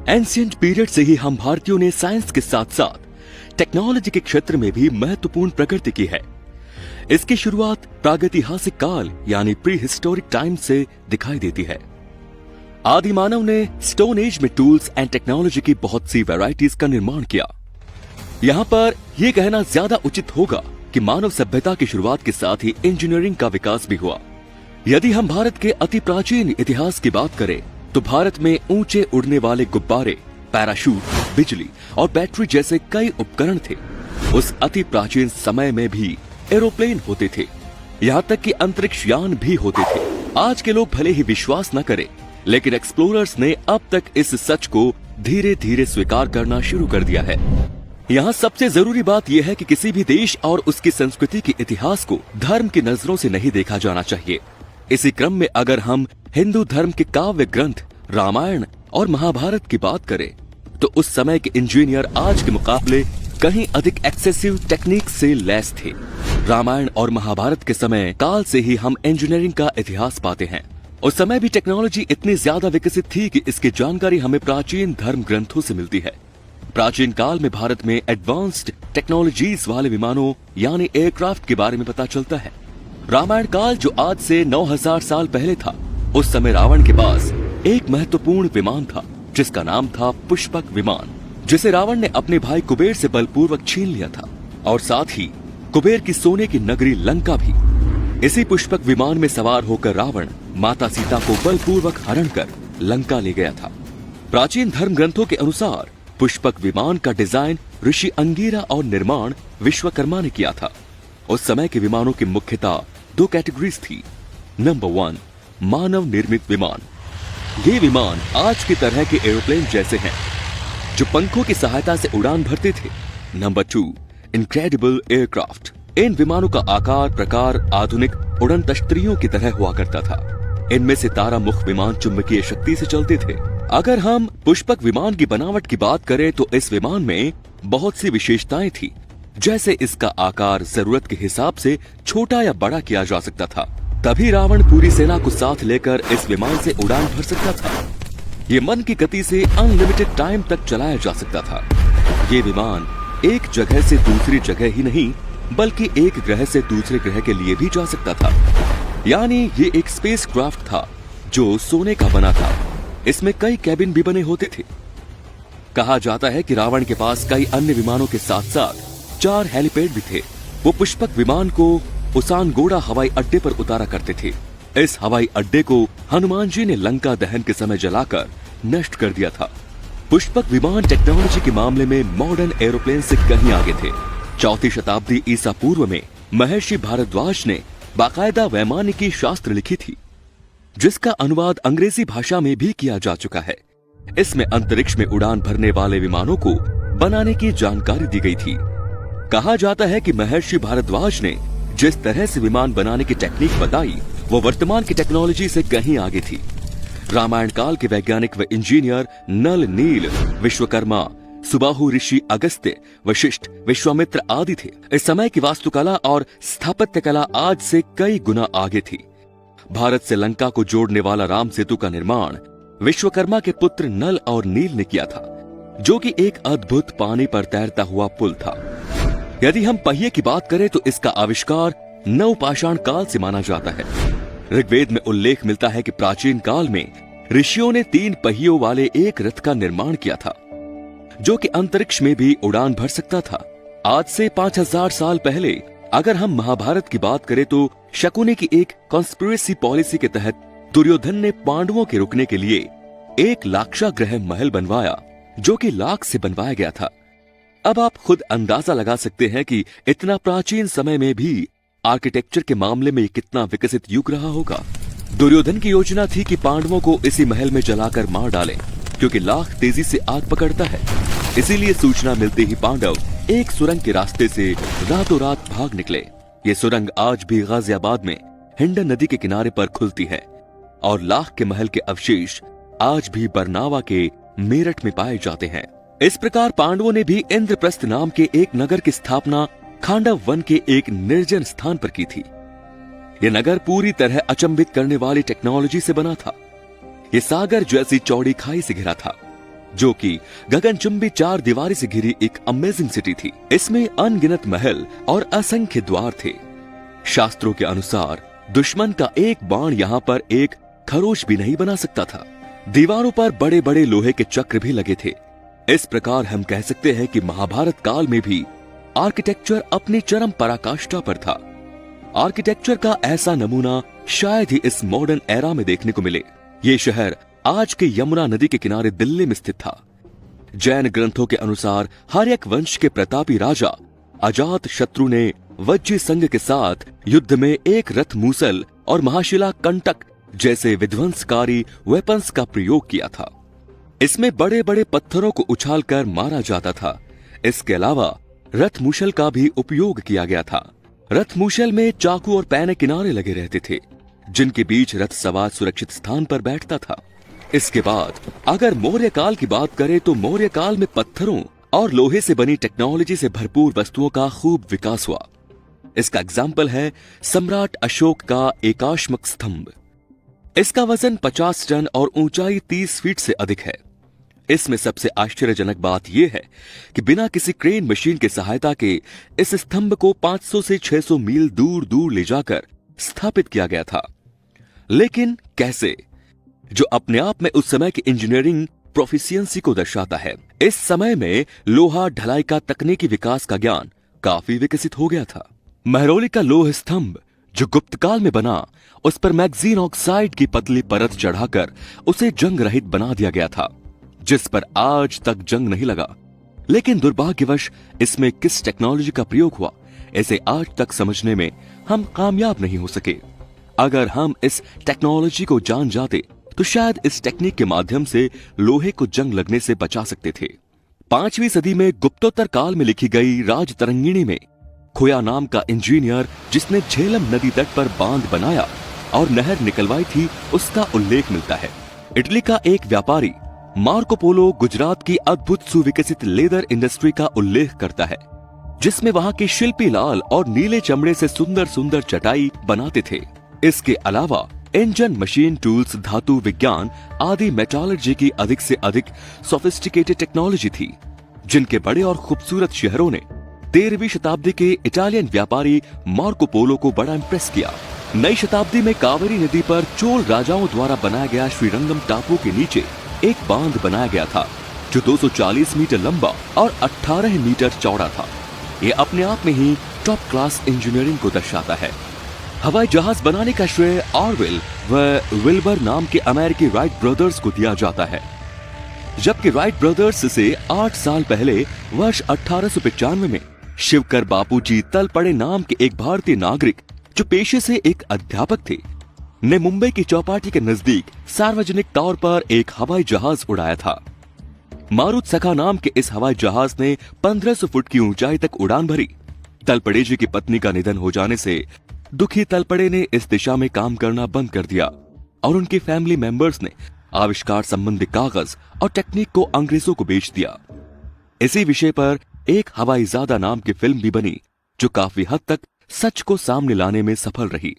Ancient period से ही हम भारतीयों ने साइंस के साथ साथ टेक्नोलॉजी के क्षेत्र में भी महत्वपूर्ण प्रगति की है। इसकी शुरुआत प्रागैतिहासिक काल यानी प्री हिस्टोरिक टाइम से दिखाई देती है। आदि मानव ने स्टोन एज में टूल्स एंड टेक्नोलॉजी की बहुत सी वैरायटीज का निर्माण किया। यहाँ पर यह कहना ज्यादा उचित होगा कि मानव सभ्यता की शुरुआत के साथ ही इंजीनियरिंग का विकास भी हुआ। यदि हम भारत के अति प्राचीन इतिहास की बात करें तो भारत में ऊंचे उड़ने वाले गुब्बारे, पैराशूट, बिजली और बैटरी जैसे कई उपकरण थे। उस अति प्राचीन समय में भी एरोप्लेन होते थे, यहाँ तक कि अंतरिक्ष यान भी होते थे। आज के लोग भले ही विश्वास न करें, लेकिन एक्सप्लोरर्स ने अब तक इस सच को धीरे धीरे स्वीकार करना शुरू कर दिया है। यहाँ सबसे जरूरी बात यह है कि किसी भी देश और उसकी संस्कृति के इतिहास को धर्म की नजरों से नहीं देखा जाना चाहिए। इसी क्रम में अगर हम हिंदू धर्म के काव्य ग्रंथ रामायण और महाभारत की बात करें तो उस समय के इंजीनियर आज के मुकाबले कहीं अधिक एक्सेसिव टेक्निक से लैस थे। रामायण और महाभारत के समय काल से ही हम इंजीनियरिंग का इतिहास पाते हैं। उस समय भी टेक्नोलॉजी इतनी ज्यादा विकसित थी कि इसकी जानकारी हमें प्राचीन धर्म ग्रंथों से मिलती है। प्राचीन काल में भारत में एडवांस्ड टेक्नोलॉजीज वाले विमानों यानी एयरक्राफ्ट के बारे में पता चलता है। रामायण काल जो आज से 9000 साल पहले था, उस समय रावण के पास एक महत्वपूर्ण विमान था जिसका नाम था पुष्पक विमान, जिसे रावण ने अपने भाई कुबेर से बलपूर्वक छीन लिया था और साथ ही कुबेर की सोने की नगरी लंका भी। इसी पुष्पक विमान में सवार होकर रावण माता सीता को बलपूर्वक हरण कर लंका ले गया था। प्राचीन धर्म ग्रंथों के अनुसार पुष्पक विमान का डिजाइन ऋषि अंगिरा और निर्माण विश्वकर्मा ने किया था। उस समय के विमानों की मुख्यतः 2 कैटेगरीज थी। नंबर 1, मानव निर्मित विमान। ये विमान आज की तरह के एरोप्लेन जैसे हैं जो पंखों की सहायता से उड़ान भरते थे। Number 2, incredible aircraft. इन विमानों का आकार प्रकार आधुनिक उड़न तश्तरियों की तरह हुआ करता था। इनमें से तारामुख विमान चुंबकीय शक्ति से चलते थे। अगर हम पुष्पक विमान की बनावट की बात करें तो इस विमान में बहुत सी विशेषताएं थी, जैसे इसका आकार जरूरत के हिसाब से छोटा या बड़ा किया जा सकता था। तभी रावण पूरी सेना को साथ लेकर इस विमान से उड़ान भर सकता था। ये मन की गति से अनलिमिटेड टाइम तक चलाया जा सकता था। ये विमान एक जगह से दूसरी जगह ही नहीं बल्कि एक ग्रह से दूसरे ग्रह के लिए भी जा सकता था। यानी ये एक स्पेस क्राफ्ट था जो सोने का बना था। इसमें कई कैबिन भी बने होते थे। कहा जाता है कि रावण के पास कई अन्य विमानों के साथ साथ 4 हेलीपैड भी थे। वो पुष्पक विमान को उसानगोड़ा हवाई अड्डे पर उतारा करते थे। इस हवाई अड्डे को हनुमान जी ने लंका दहन के समय जलाकर नष्ट कर दिया था। पुष्पक विमान टेक्नोलॉजी के मामले में मॉडर्न एरोप्लेन से कहीं आगे थे। 4वीं शताब्दी ईसा पूर्व में महर्षि भारद्वाज ने बाकायदा वैमानिकी शास्त्र लिखी थी, जिसका अनुवाद अंग्रेजी भाषा में भी किया जा चुका है। इसमें अंतरिक्ष में उड़ान भरने वाले विमानों को बनाने की जानकारी दी गई थी। कहा जाता है कि महर्षि भारद्वाज ने जिस तरह से विमान बनाने की टेक्निक बताई वो वर्तमान की टेक्नोलॉजी से कहीं आगे थी। रामायण काल के वैज्ञानिक व इंजीनियर नल, नील, विश्वकर्मा, सुबाहु ऋषि अगस्त्य, वशिष्ठ, विश्वामित्र आदि थे। इस समय की वास्तुकला और स्थापत्य कला आज से कई गुना आगे थी। भारत से लंका को जोड़ने वाला राम सेतु का निर्माण विश्वकर्मा के पुत्र नल और नील ने किया था, जो कि एक अद्भुत पानी पर तैरता हुआ पुल था। यदि हम पहिए की बात करें तो इसका आविष्कार नवपाषाण काल से माना जाता है। ऋग्वेद में उल्लेख मिलता है कि प्राचीन काल में ऋषियों ने 3 पहियों वाले एक रथ का निर्माण किया था, जो कि अंतरिक्ष में भी उड़ान भर सकता था। आज से 5000 साल पहले अगर हम महाभारत की बात करें तो शकुनी की एक कॉन्स्पिरेसी पॉलिसी के तहत दुर्योधन ने पांडवों के रुकने के लिए एक लाक्षागृह महल बनवाया, जो कि लाख से बनवाया गया था। अब आप खुद अंदाजा लगा सकते हैं कि इतना प्राचीन समय में भी आर्किटेक्चर के मामले में कितना विकसित युग रहा होगा। दुर्योधन की योजना थी कि पांडवों को इसी महल में जलाकर मार डालें, क्योंकि लाख तेजी से आग पकड़ता है। इसीलिए सूचना मिलते ही पांडव एक सुरंग के रास्ते से रातों रात भाग निकले। ये सुरंग आज भी गाजियाबाद में हिंडन नदी के किनारे पर खुलती है और लाख के महल के अवशेष आज भी बरनावा के मेरठ में पाए जाते हैं। इस प्रकार पांडवों ने भी इंद्रप्रस्थ नाम के एक नगर की स्थापना खांडव वन के एक निर्जन स्थान पर की थी। यह नगर पूरी तरह अचंभित करने वाली टेक्नोलॉजी से बना था। ये सागर जैसी चौड़ी खाई से घिरा था। जो कि गगनचुंबी 4 दीवारी से घिरी एक अमेजिंग सिटी थी। इसमें अनगिनत महल और असंख्य द्वार थे। शास्त्रों के अनुसार दुश्मन का एक बाण यहाँ पर एक खरोच भी नहीं बना सकता था। दीवारों पर बड़े बड़े लोहे के चक्र भी लगे थे। इस प्रकार हम कह सकते हैं कि महाभारत काल में भी आर्किटेक्चर अपनी चरम पराकाष्ठा पर था। आर्किटेक्चर का ऐसा नमूना शायद ही इस मॉडर्न एरा में देखने को मिले। ये शहर आज के यमुना नदी के किनारे दिल्ली में स्थित था। जैन ग्रंथों के अनुसार हर्यक वंश के प्रतापी राजा अजात शत्रु ने वज्जी संघ के साथ युद्ध में एक रथ मूसल और महाशिला कंटक जैसे विध्वंसकारी वेपन्स का प्रयोग किया था। इसमें बड़े बड़े पत्थरों को उछालकर मारा जाता था। इसके अलावा रथ मूसल का भी उपयोग किया गया था। रथ मूसल में चाकू और पैने किनारे लगे रहते थे, जिनके बीच रथ सवार सुरक्षित स्थान पर बैठता था। इसके बाद अगर मौर्य काल की बात करें तो मौर्य काल में पत्थरों और लोहे से बनी टेक्नोलॉजी से भरपूर वस्तुओं का खूब विकास हुआ। इसका एग्जाम्पल है सम्राट अशोक का एकाश्मक स्तंभ। इसका वजन 50 टन और ऊंचाई 30 फीट से अधिक है। इसमें सबसे आश्चर्यजनक बात यह है कि बिना किसी क्रेन मशीन की सहायता के इस स्तंभ को 500 से 600 मील दूर दूर ले जाकर स्थापित किया गया था। लेकिन कैसे? जो अपने आप में उस समय की इंजीनियरिंग प्रोफिशिएंसी को दर्शाता है। इस समय में लोहा ढलाई का तकनीकी विकास का ज्ञान काफी विकसित हो गया था। महरौली का लोह स्तंभ जो गुप्त काल में बना, उस पर मैग्जीन ऑक्साइड की पतली परत चढ़ाकर उसे जंग रहित बना दिया गया था, जिस पर आज तक जंग नहीं लगा। लेकिन दुर्भाग्यवश इसमें किस टेक्नोलॉजी का प्रयोग हुआ, इसे आज तक समझने में हम कामयाब नहीं हो सके। अगर हम इस टेक्नोलॉजी को जान जाते तो शायद इस टेक्निक के माध्यम से लोहे को जंग लगने से बचा सकते थे। 5वीं सदी में गुप्तोत्तर काल में लिखी गई राजतरंगिणी में खोया नाम का इंजीनियर जिसने झेलम नदी तट पर बांध बनाया और नहर निकलवाई थी, उसका उल्लेख मिलता है। इटली का एक व्यापारी मार्को पोलो गुजरात की अद्भुत सुविकसित लेदर इंडस्ट्री का उल्लेख करता है, जिसमें वहां के शिल्पी लाल और नीले चमड़े से सुंदर सुंदर चटाई बनाते थे। इसके अलावा इंजन, मशीन टूल्स, धातु विज्ञान आदि मेटालर्जी की अधिक से अधिक सोफिस्टिकेटेड टेक्नोलॉजी थी, जिनके बड़े और खूबसूरत शहरों ने 13वीं शताब्दी के इटालियन व्यापारी मार्को पोलो को बड़ा इंप्रेस किया। नई शताब्दी में कावेरी नदी पर चोल राजाओं द्वारा बनाया गया श्रीरंगम टापू के नीचे एक बांध बनाया गया था, जो 240 मीटर लंबा और 18 मीटर चौड़ा था। ये अपने आप में ही टॉप क्लास इंजीनियरिंग को दर्शाता है। हवाई जहाज बनाने का श्रेय ऑरवेल व विल्बर नाम के अमेरिकी राइट ब्रदर्स को दिया जाता है, जबकि राइट ब्रदर्स से 8 साल पहले वर्ष 1895 में शिवकर बापूजी तलपड़े नाम के एक भारतीय नागरिक जो पेशे से एक अध्यापक थे, ने मुंबई की चौपाटी के नजदीक सार्वजनिक तौर पर एक हवाई जहाज उड़ाया था। मारुत सखा नाम के इस हवाई जहाज ने 1500 फुट की ऊंचाई तक उड़ान भरी। तलपड़े जी की पत्नी का निधन हो जाने से दुखी तलपड़े ने इस दिशा में काम करना बंद कर दिया और उनके फैमिली मेंबर्स ने आविष्कार संबंधी कागज और टेक्निक को अंग्रेजों को बेच दिया। इसी विषय पर एक हवाईजादा नाम की फिल्म भी बनी, जो काफी हद तक सच को सामने लाने में सफल रही।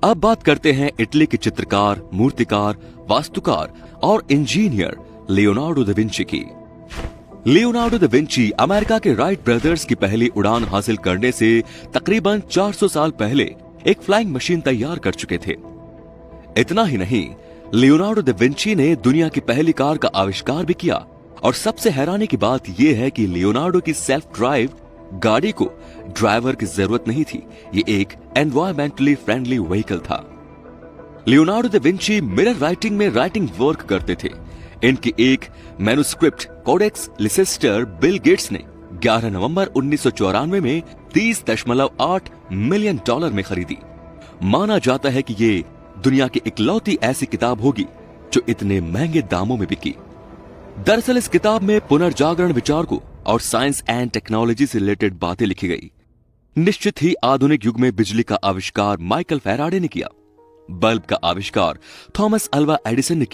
अब बात करते हैं इटली के चित्रकार, मूर्तिकार, वास्तुकार और इंजीनियर लियोनार्डो दा विंची की। लियोनार्डो दा विंची अमेरिका के राइट ब्रदर्स की पहली उड़ान हासिल करने से तकरीबन 400 साल पहले एक फ्लाइंग मशीन तैयार कर चुके थे। इतना ही नहीं, लियोनार्डो दा विंची ने दुनिया की पहली कार का आविष्कार भी किया, और सबसे हैरानी की बात यह है कि लियोनार्डो की सेल्फ ड्राइव गाड़ी को ड्राइवर की जरूरत नहीं थी। ये एक एनवायरमेंटली फ्रेंडली व्हीकल था। Leonardo da Vinci mirror writing में राइटिंग वर्क करते थे। इनकी एक manuscript codex Leicester Bill Gates ने 11 नवंबर 1994 में $30.8 मिलियन में खरीदी। माना जाता है कि ये दुनिया की इकलौती ऐसी किताब होगी जो इतने महंगे दामों में बिकी। दरअसल इस किताब में पुनर्जागरण विचारकों और साइंस एंड टेक्नोलॉजी से रिलेटेड बातें लिखी गई। निश्चित ही आधुनिक युग में बिजली का आविष्कार माइकल फैराडे ने किया। बल्ब का आविष्कार थॉमस अल्वा एडिसन ने किया।